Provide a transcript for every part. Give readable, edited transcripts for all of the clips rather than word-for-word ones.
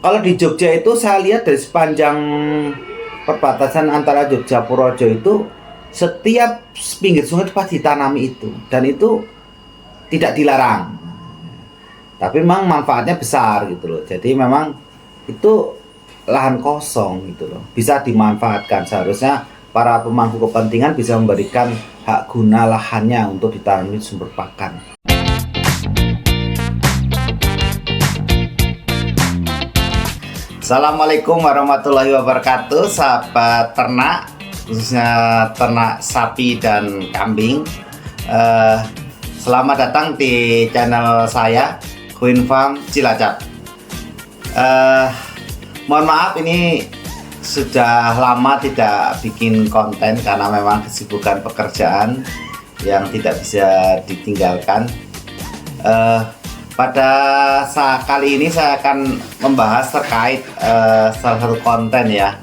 Kalau di Jogja itu saya lihat dari sepanjang perbatasan antara Jogja Purworejo itu setiap pinggir sungai itu pasti ditanami itu, dan itu tidak dilarang. Tapi memang manfaatnya besar gitu loh. Jadi memang itu lahan kosong gitu loh, bisa dimanfaatkan. Seharusnya para pemangku kepentingan bisa memberikan hak guna lahannya untuk ditanami sumber pakan. Assalamualaikum warahmatullahi wabarakatuh, sahabat ternak, khususnya ternak sapi dan kambing. Selamat datang di channel saya, Queen Farm Cilacap. Mohon maaf, ini sudah lama tidak bikin konten karena memang kesibukan pekerjaan yang tidak bisa ditinggalkan. Pada saat kali ini saya akan membahas terkait salah satu konten ya.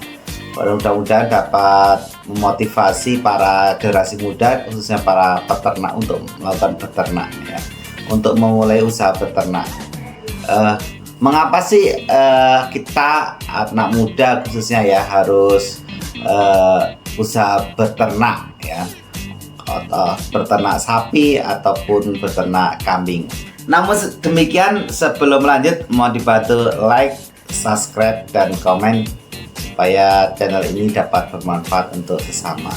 Mudah-mudahan dapat memotivasi para generasi muda, khususnya para peternak untuk melakukan peternak ya, untuk memulai usaha peternak. Mengapa sih kita anak muda khususnya ya harus usaha beternak ya, atau beternak sapi ataupun beternak kambing? Namun demikian, sebelum lanjut mohon dibantu like, subscribe, dan komen supaya channel ini dapat bermanfaat untuk sesama.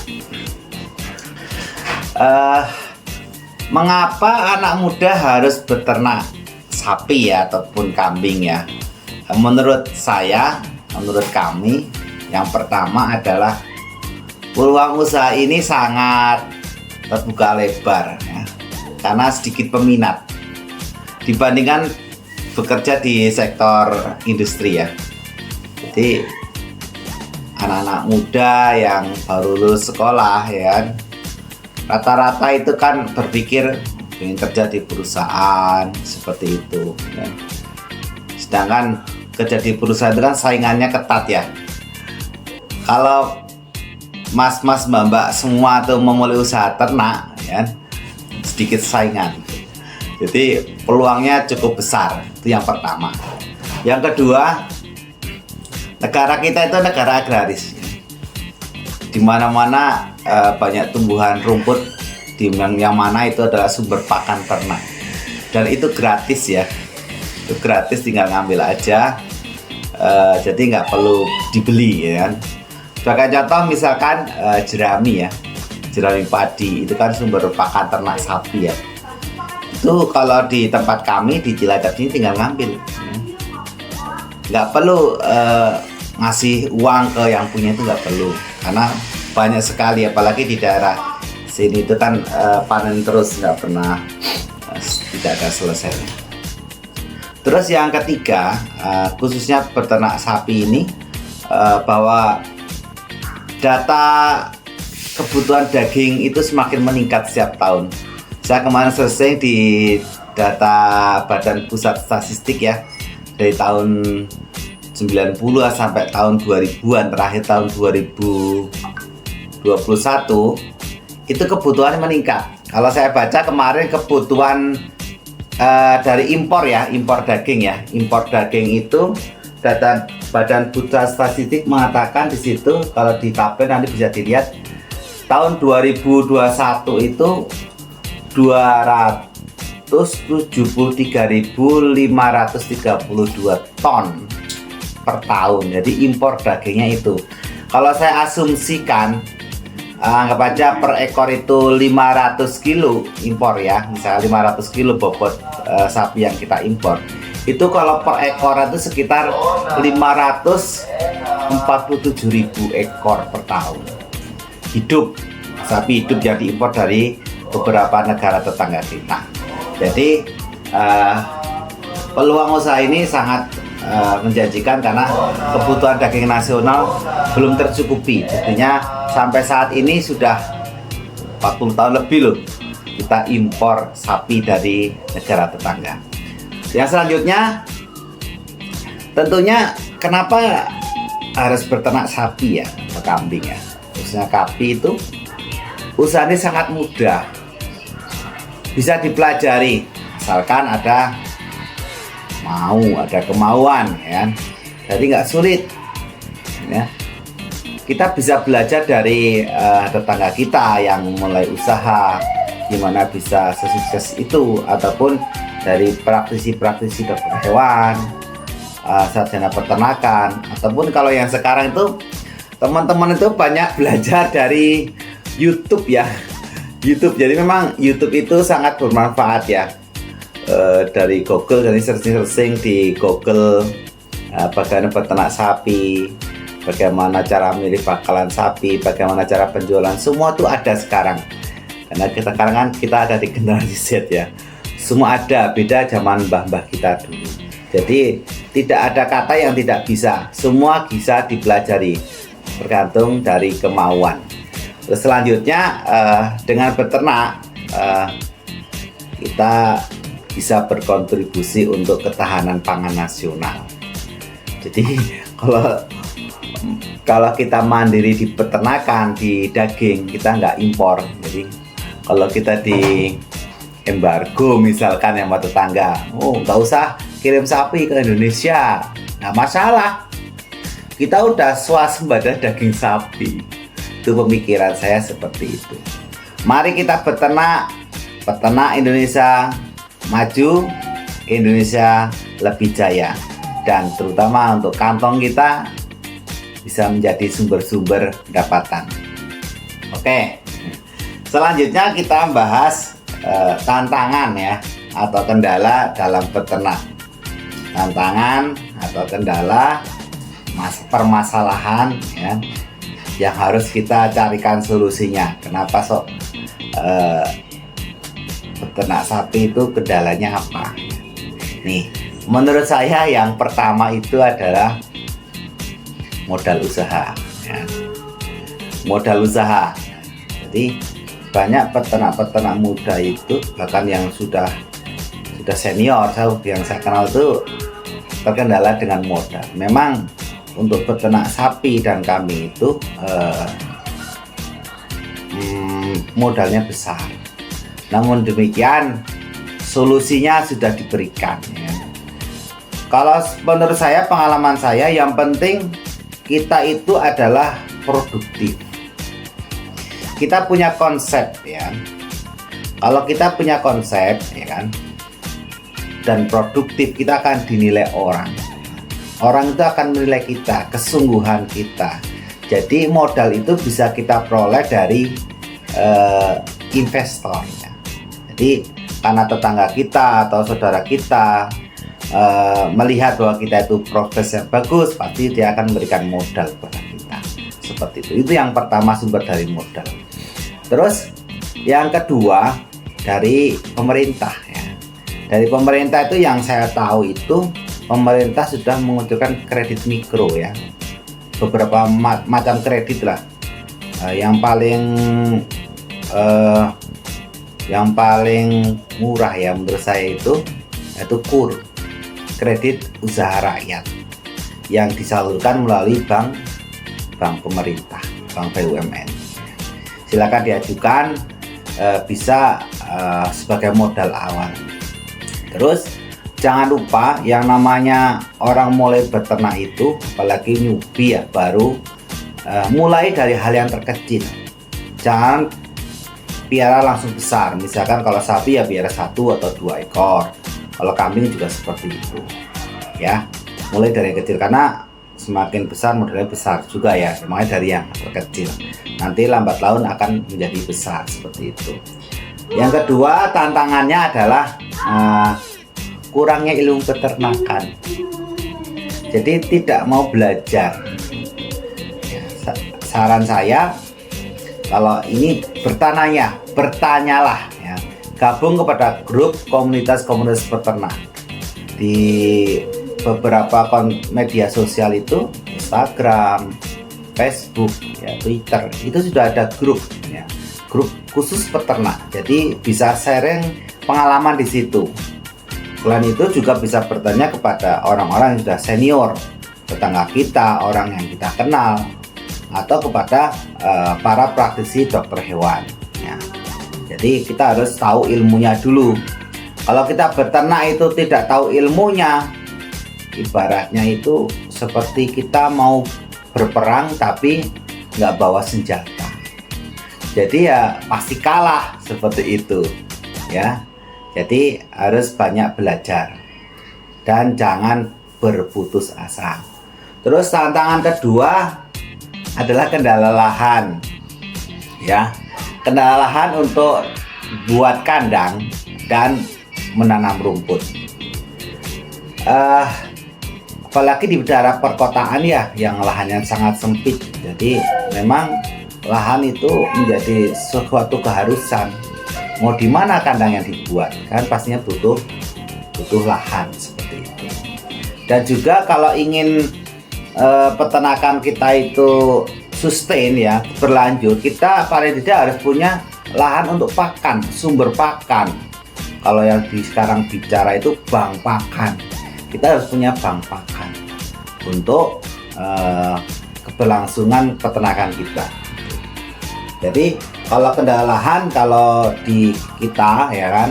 Mengapa anak muda harus beternak sapi ya ataupun kambing ya? Menurut saya, menurut kami, yang pertama adalah peluang usaha ini sangat terbuka lebar ya, karena sedikit peminat dibandingkan bekerja di sektor industri ya. Jadi anak-anak muda yang baru lulus sekolah ya, rata-rata itu kan berpikir ingin kerja di perusahaan seperti itu ya. Sedangkan kerja di perusahaan itu kan saingannya ketat ya. Kalau mas-mas mbak-mbak semua tuh memulai usaha ternak ya, sedikit saingan. Jadi peluangnya cukup besar, itu yang pertama. Yang kedua, negara kita itu negara agraris, di mana-mana banyak tumbuhan rumput, yang mana itu adalah sumber pakan ternak, dan itu gratis ya, itu gratis, tinggal ngambil aja, jadi nggak perlu dibeli ya kan. Sebagai contoh misalkan jerami ya, jerami padi itu kan sumber pakan ternak sapi ya. Itu kalau di tempat kami di Cilacap ini tinggal ngambil, nggak perlu ngasih uang ke yang punya, itu nggak perlu, karena banyak sekali, apalagi di daerah sini itu kan panen terus, nggak pernah tidak ada selesai. Terus yang ketiga, khususnya peternak sapi ini, bahwa data kebutuhan daging itu semakin meningkat setiap tahun. Saya kemarin searching di data Badan Pusat Statistik ya, dari tahun 90 sampai tahun 2000-an, terakhir tahun 2021 itu kebutuhan meningkat. Kalau saya baca kemarin kebutuhan dari impor ya, impor daging ya, impor daging itu data Badan Pusat Statistik mengatakan di situ, kalau di tabel nanti bisa dilihat, tahun 2021 itu 273.532 ton per tahun. Jadi impor dagingnya itu, kalau saya asumsikan, anggap aja per ekor itu 500 kilo impor ya, misalnya 500 kilo bobot sapi yang kita impor, itu kalau per ekor itu sekitar 547.000 ekor per tahun hidup, sapi hidup yang diimpor dari beberapa negara tetangga kita. Jadi peluang usaha ini sangat menjanjikan karena kebutuhan daging nasional belum tercukupi. Artinya sampai saat ini sudah 40 tahun lebih loh kita impor sapi dari negara tetangga. Yang selanjutnya, tentunya kenapa harus beternak sapi ya atau kambing ya, khususnya kambing, itu usaha ini sangat mudah, bisa dipelajari asalkan ada kemauan ya. jadi nggak sulit ya. Kita bisa belajar dari tetangga kita yang mulai usaha, gimana bisa sesukses itu, ataupun dari praktisi-praktisi dokter hewan, sarjana peternakan, ataupun kalau yang sekarang itu teman-teman itu banyak belajar dari YouTube ya. YouTube, jadi memang YouTube itu sangat bermanfaat ya. Dari Google, dari searching di Google, bagaimana peternak sapi, bagaimana cara memilih bakalan sapi, bagaimana cara penjualan, semua tuh ada sekarang. Karena sekarang kan kita ada di generasi Z ya, semua ada, beda zaman mbah-mbah kita dulu. Jadi tidak ada kata yang tidak bisa, semua bisa dipelajari, tergantung dari kemauan. Terus selanjutnya dengan beternak kita bisa berkontribusi untuk ketahanan pangan nasional. Jadi kalau kita mandiri di peternakan, di daging, kita nggak impor. Jadi kalau kita di embargo misalkan yang sama tetangga, oh nggak usah kirim sapi ke Indonesia, nggak masalah, kita udah swasembada daging sapi. Itu pemikiran saya seperti itu. Mari kita peternak Indonesia maju, Indonesia lebih jaya, dan terutama untuk kantong kita bisa menjadi sumber-sumber pendapatan. Oke, selanjutnya kita bahas tantangan ya, atau kendala dalam peternak. Tantangan atau kendala, permasalahan ya, yang harus kita carikan solusinya. Kenapa sok peternak sapi itu kendalanya apa? Nih, menurut saya yang pertama itu adalah modal usaha ya. Modal usaha. Jadi banyak peternak-peternak muda itu, bahkan yang sudah senior, yang saya kenal itu terkendala dengan modal. Memang untuk peternak sapi dan kambing itu modalnya besar. Namun demikian solusinya sudah diberikan ya. Kalau menurut saya, pengalaman saya, yang penting kita itu adalah produktif. Kita punya konsep ya. Kalau kita punya konsep ya kan, dan produktif, kita akan dinilai orang. Orang itu akan menilai kita, kesungguhan kita. Jadi modal itu bisa kita peroleh dari investor ya. Jadi karena tetangga kita atau saudara kita melihat bahwa kita itu progres yang bagus, pasti dia akan memberikan modal kepada kita. Seperti itu. Itu yang pertama, sumber dari modal. Terus yang kedua dari pemerintah ya. Dari pemerintah itu yang saya tahu itu, pemerintah sudah mengucurkan kredit mikro ya. Beberapa macam kredit lah. Yang paling murah ya menurut saya itu yaitu KUR, kredit usaha rakyat, yang disalurkan melalui bank pemerintah, bank BUMN. Silakan diajukan, bisa sebagai modal awal. Terus jangan lupa yang namanya orang mulai beternak itu, apalagi newbie ya, baru mulai dari hal yang terkecil. Jangan piara langsung besar. Misalkan kalau sapi ya piara 1 atau 2 ekor. Kalau kambing juga seperti itu ya. Mulai dari kecil, karena semakin besar modalnya besar juga ya. Makanya dari yang terkecil, nanti lambat laun akan menjadi besar seperti itu. Yang kedua tantangannya adalah kurangnya ilmu peternakan. Jadi tidak mau belajar. Saran saya, kalau ini bertanyalah ya. Gabung kepada grup komunitas peternak di beberapa media sosial itu, Instagram, Facebook, ya, Twitter, itu sudah ada grup ya, grup khusus peternak. Jadi bisa sharing pengalaman di situ. Selain itu juga bisa bertanya kepada orang-orang yang sudah senior, tetangga kita, orang yang kita kenal, atau kepada para praktisi dokter hewan ya. Jadi kita harus tahu ilmunya dulu. Kalau kita beternak itu tidak tahu ilmunya, ibaratnya itu seperti kita mau berperang tapi nggak bawa senjata. Jadi ya pasti kalah seperti itu ya. Jadi harus banyak belajar dan jangan berputus asa. Terus tantangan kedua adalah kendala lahan ya. Kendala lahan untuk buat kandang dan menanam rumput. Apalagi di daerah perkotaan ya, yang lahannya sangat sempit. Jadi memang lahan itu menjadi suatu keharusan. Mau di mana kandang yang dibuat, kan pastinya butuh lahan seperti itu. Dan juga kalau ingin peternakan kita itu sustain ya, berlanjut, kita paling tidak harus punya lahan untuk pakan, sumber pakan. Kalau yang sekarang bicara itu bank pakan, kita harus punya bank pakan untuk keberlangsungan peternakan kita. Jadi kalau kendala lahan, kalau di kita ya kan,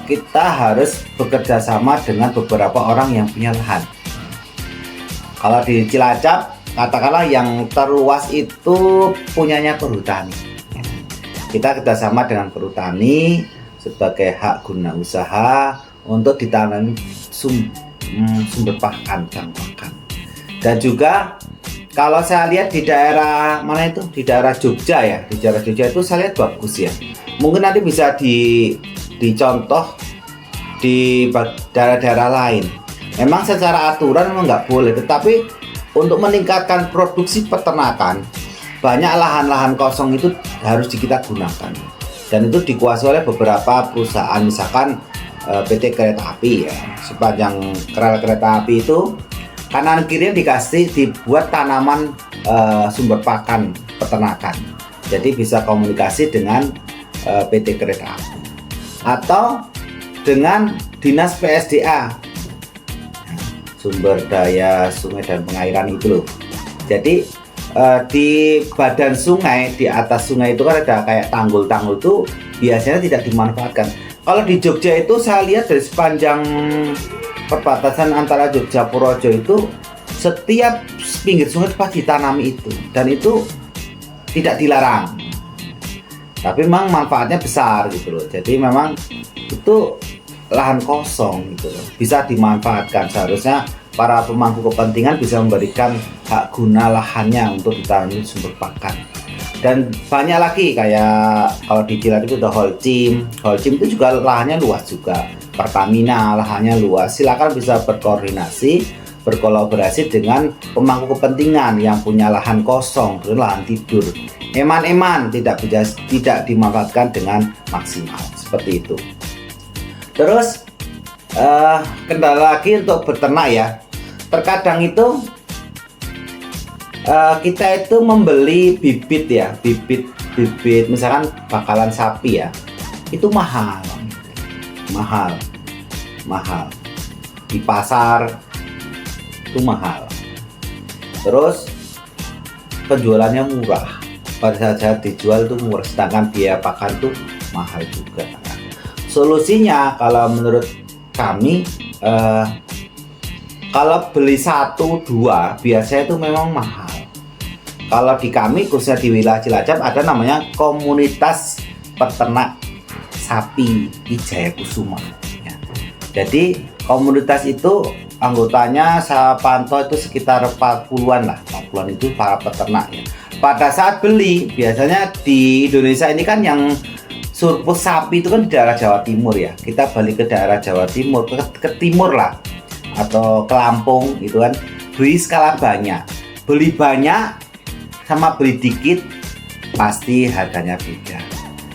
kita harus bekerja sama dengan beberapa orang yang punya lahan. Kalau di Cilacap, katakanlah yang terluas itu punyanya perhutani. Kita kerjasama dengan perhutani sebagai hak guna usaha untuk ditanami sumber pakan, bank pakan. Dan juga kalau saya lihat di daerah mana itu, di daerah Jogja ya, di daerah Jogja itu saya lihat bagus ya. Mungkin nanti bisa dicontoh di daerah-daerah lain. Memang secara aturan memang nggak boleh, tetapi untuk meningkatkan produksi peternakan, banyak lahan-lahan kosong itu harus kita gunakan. Dan itu dikuasai oleh beberapa perusahaan, misalkan PT Kereta Api ya. Sepanjang rel kereta api itu kanan kiri dibuat tanaman sumber pakan peternakan. Jadi bisa komunikasi dengan PT Kereta Api atau dengan Dinas PSDA, sumber daya sungai dan pengairan itu loh. Jadi di badan sungai, di atas sungai itu kan ada kayak tanggul-tanggul itu biasanya tidak dimanfaatkan. Kalau di Jogja itu saya lihat dari sepanjang perbatasan antara Jogja Purworejo itu setiap pinggir sungai itu pasti ditanami itu, dan itu tidak dilarang. Tapi memang manfaatnya besar gitu loh. Jadi memang itu lahan kosong gitu loh, bisa dimanfaatkan. Seharusnya para pemangku kepentingan bisa memberikan hak guna lahannya untuk ditanami sumber pakan. Dan banyak lagi kayak kalau di Cilacap itu ada Holcim itu juga lahannya luas juga. Pertamina lahannya luas. Silakan bisa berkolaborasi dengan pemangku kepentingan yang punya lahan kosong, lahan tidur. Eman-eman tidak dimanfaatkan dengan maksimal seperti itu. Terus kendala lagi untuk beternak ya. Terkadang itu kita itu membeli bibit misalkan bakalan sapi ya, itu mahal di pasar itu mahal. Terus penjualannya murah, pada saat dijual itu murah, sedangkan biaya pakan itu mahal juga. Solusinya kalau menurut kami, kalau beli 1-2 biasanya itu memang mahal. Kalau di kami khususnya di wilayah Cilacap ada namanya komunitas peternak sapi di Jayakusuma ya. Jadi komunitas itu anggotanya saya pantau itu sekitar 40-an itu para peternak ya. Pada saat beli, biasanya di Indonesia ini kan yang surplus sapi itu kan di daerah Jawa Timur ya. Kita balik ke daerah Jawa Timur, ke timur lah, atau ke Lampung gitu kan, beli skala banyak. Beli banyak sama beli dikit pasti harganya beda.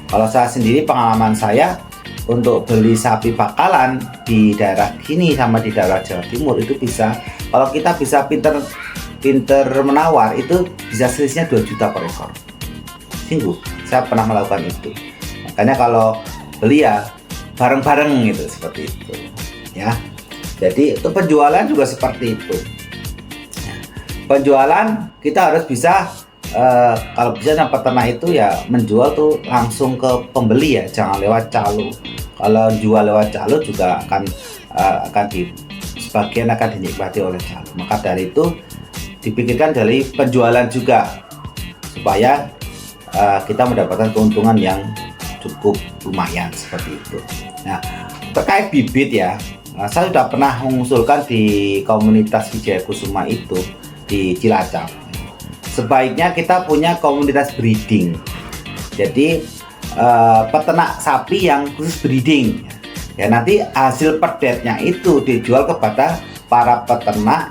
Kalau saya sendiri, pengalaman saya untuk beli sapi bakalan di daerah sini sama di daerah Jawa Timur itu bisa, kalau kita bisa pinter menawar, itu bisa selisihnya 2 juta per ekor. Sungguh, saya pernah melakukan itu. Makanya kalau beli ya bareng-bareng gitu, seperti itu ya. Jadi itu penjualan juga seperti itu. Penjualan kita harus bisa kalau bisa yang peternak itu ya menjual tuh langsung ke pembeli ya, jangan lewat calo. Kalau jual lewat calo juga akan sebagian akan dinikmati oleh calon. Maka dari itu dipikirkan dari penjualan juga supaya kita mendapatkan keuntungan yang cukup lumayan seperti itu. Nah, terkait bibit ya, saya sudah pernah mengusulkan di komunitas Wijaya Kusuma itu di Cilacap. Sebaiknya kita punya komunitas breeding. Jadi peternak sapi yang khusus breeding. Ya, nanti hasil perdetnya itu dijual kepada para peternak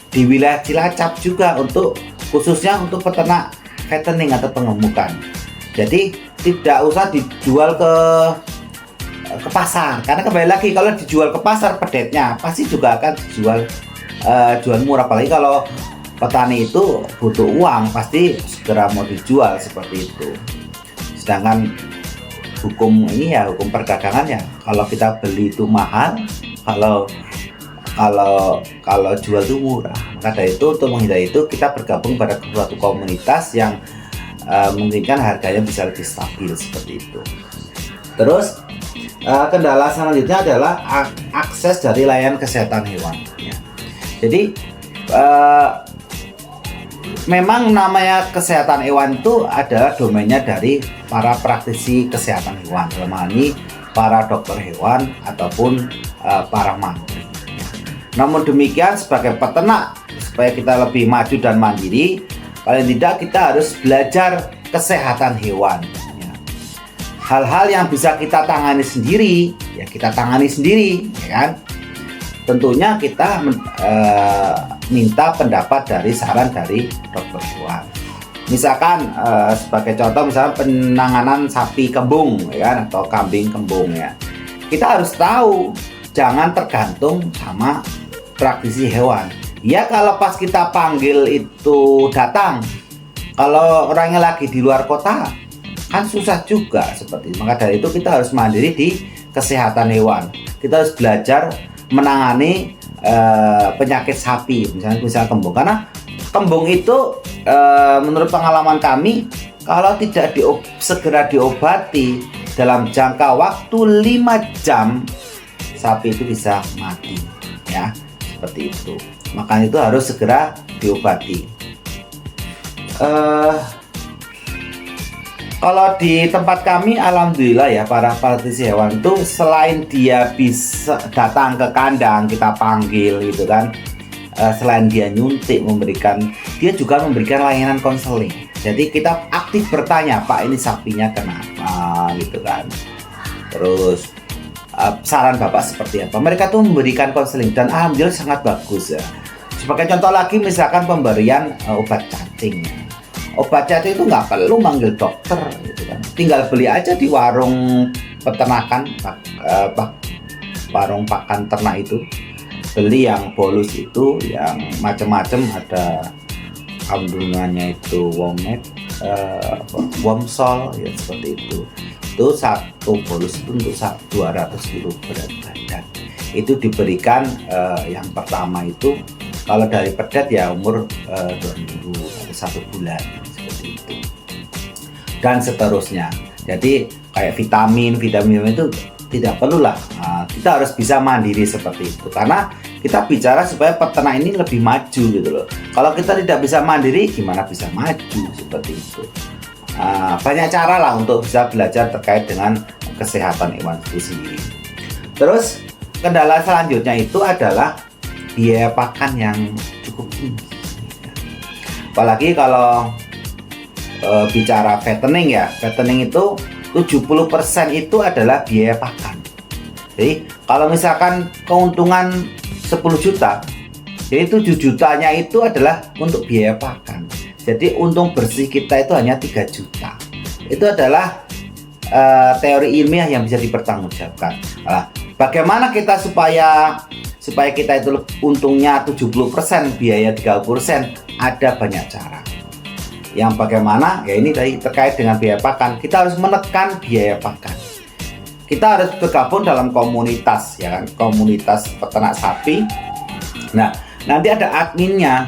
di wilayah Cilacap juga, untuk khususnya untuk peternak fattening atau pengemukan. Jadi tidak usah dijual ke pasar, karena kembali lagi kalau dijual ke pasar perdetnya pasti juga akan jual murah, apalagi kalau petani itu butuh uang pasti segera mau dijual seperti itu. Sedangkan hukum ini ya, hukum perdagangan ya, kalau kita beli itu mahal, kalau jual itu murah. Maka dari itu, untuk menghindari itu, kita bergabung pada suatu komunitas yang memungkinkan harganya bisa lebih stabil seperti itu. Terus kendala selanjutnya adalah akses dari layanan kesehatan hewan ya. Jadi memang namanya kesehatan hewan itu adalah domainnya dari para praktisi kesehatan hewan, dalam hal ini para dokter hewan ataupun para mantri. Namun demikian, sebagai peternak, supaya kita lebih maju dan mandiri, paling tidak kita harus belajar kesehatan hewan ya. Hal-hal yang bisa kita tangani sendiri ya kita tangani sendiri ya kan. Tentunya kita minta pendapat dari saran dari dokter hewan. Misalkan sebagai contoh, misalnya penanganan sapi kembung ya kan, atau kambing kembung ya. Kita harus tahu, jangan tergantung sama praktisi hewan. Ya kalau pas kita panggil itu datang, kalau orangnya lagi di luar kota kan susah juga seperti itu. Maka dari itu kita harus mandiri di kesehatan hewan. Kita harus belajar menangani penyakit sapi, misalnya kembung. Karena kembung itu menurut pengalaman kami, kalau tidak segera diobati dalam jangka waktu 5 jam, sapi itu bisa mati ya, seperti itu. Makanya itu harus segera diobati. Kalau di tempat kami, alhamdulillah ya, para praktisi hewan itu selain dia bisa datang ke kandang, kita panggil gitu kan, selain dia nyuntik dia juga memberikan layanan konseling. Jadi kita aktif bertanya, Pak ini sapinya kenapa gitu kan, terus saran Bapak seperti apa. Mereka tuh memberikan konseling dan alhamdulillah sangat bagus ya. Sebagai contoh lagi, misalkan pemberian obat cacing. Obat cacing itu nggak perlu manggil dokter gitu kan. Tinggal beli aja di warung peternakan, warung pakan ternak itu. Beli yang bolus itu, yang macam-macam, ada kandungannya itu Womet, Womsol ya, seperti itu. Itu satu bolus itu untuk 200 kg berat badan. Itu diberikan yang pertama itu, kalau dari pedet ya umur 2 minggu atau 1 bulan seperti itu, dan seterusnya. Jadi kayak vitamin itu tidak perlulah. Kita harus bisa mandiri seperti itu, karena kita bicara supaya peternak ini lebih maju gitu loh. Kalau kita tidak bisa mandiri, gimana bisa maju seperti itu. Banyak cara lah untuk bisa belajar terkait dengan kesehatan hewan itu sendiri. Terus kendala selanjutnya itu adalah biaya pakan yang cukup tinggi. Apalagi kalau bicara fattening ya, fattening itu 70% itu adalah biaya pakan. Jadi kalau misalkan keuntungan 10 juta, jadi 7 jutanya itu adalah untuk biaya pakan. Jadi untung bersih kita itu hanya 3 juta. Itu adalah teori ilmiah yang bisa dipertanggungjawabkan. Bagaimana kita supaya kita itu untungnya 70%, biaya 30%? Ada banyak cara. Yang bagaimana? Ya ini tadi terkait dengan biaya pakan. Kita harus menekan biaya pakan. Kita harus bergabung dalam komunitas ya kan, komunitas peternak sapi. Nah, nanti ada adminnya.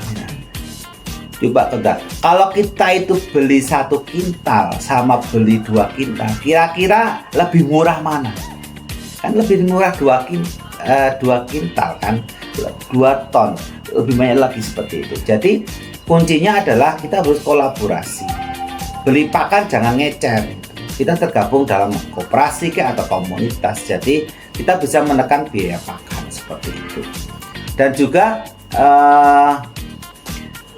Coba tebak, kalau kita itu beli 1 kintal sama beli 2 kintal, kira-kira lebih murah mana? Kan lebih murah 2 kintal kan, 2 ton, lebih banyak lagi seperti itu. Jadi kuncinya adalah kita harus kolaborasi. Beli pakan jangan ngecer. Kita tergabung dalam koperasi atau komunitas, jadi kita bisa menekan biaya pakan seperti itu. Dan juga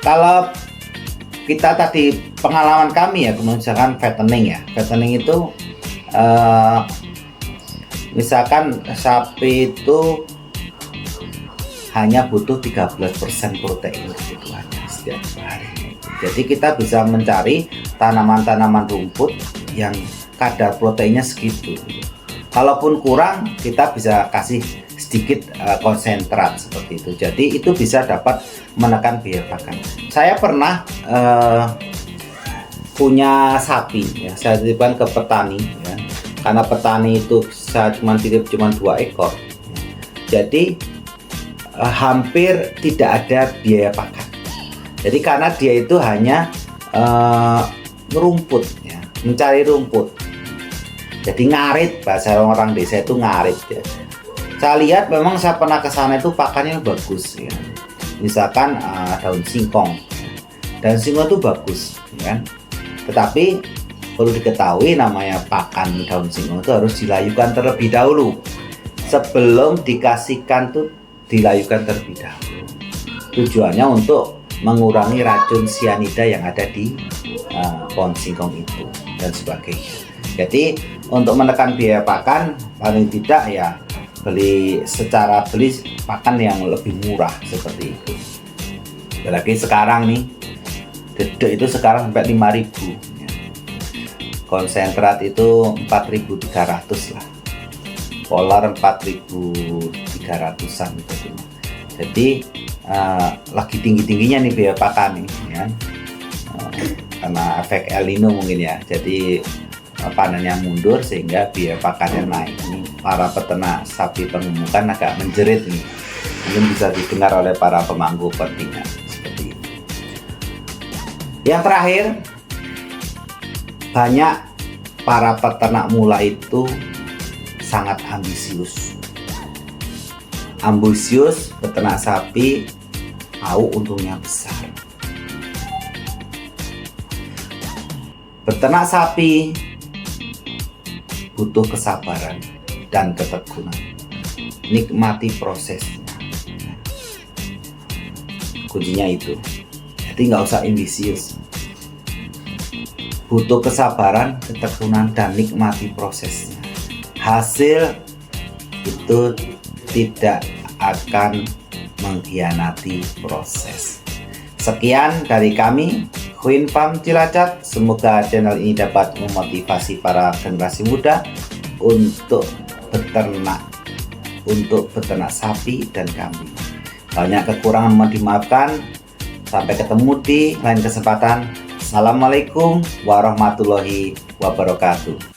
kalau kita tadi pengalaman kami ya, misalkan fattening ya, fattening itu misalkan sapi itu hanya butuh 13% protein kebutuhannya setiap hari. Jadi kita bisa mencari tanaman-tanaman rumput yang kadar proteinnya segitu. Kalaupun kurang, kita bisa kasih sedikit konsentrat seperti itu. Jadi itu bisa dapat menekan biaya pakan. Saya pernah punya sapi ya, saya titipkan ke petani ya. Karena petani itu saya titip cuma 2 ekor. Jadi hampir tidak ada biaya pakan. Jadi karena dia itu hanya merumput ya, mencari rumput. Jadi ngarit, bahasa orang desa itu ngarit ya. Saya lihat memang saya pernah ke sana itu pakannya bagus ya. Misalkan daun singkong. Daun singkong itu bagus ya. Tetapi perlu diketahui namanya pakan daun singkong itu harus dilayukan terlebih dahulu. Sebelum dikasihkan tuh dilayukan terlebih dahulu. Tujuannya untuk mengurangi racun sianida yang ada di pohon singkong itu dan sebagainya. Jadi untuk menekan biaya pakan paling tidak ya beli pakan yang lebih murah seperti itu. Apalagi sekarang nih dedek itu sekarang sampai 5.000 ya. Konsentrat itu 4.300 lah, polar 4.300an gitu. Jadi lagi tinggi-tingginya nih biaya pakan nih ya. Karena efek El Nino mungkin ya. Jadi panennya mundur sehingga biaya pakannya naik. Ini para peternak sapi pengemukan agak menjerit nih. Mungkin bisa didengar oleh para pemangku kepentingan seperti itu. Yang terakhir, banyak para peternak mula itu sangat ambisius. Ambisius peternak sapi tahu untungnya besar. Peternak sapi butuh kesabaran dan ketekunan. Nikmati prosesnya. Kuncinya itu. Jadi nggak usah ambisius. Butuh kesabaran, ketekunan, dan nikmati prosesnya. Hasil itu tidak akan mengkhianati proses. Sekian dari kami, Queen Farm Cilacap. Semoga channel ini dapat memotivasi para generasi muda untuk beternak sapi dan kambing. Banyak kekurangan mohon dimaafkan. Sampai ketemu di lain kesempatan. Assalamualaikum warahmatullahi wabarakatuh.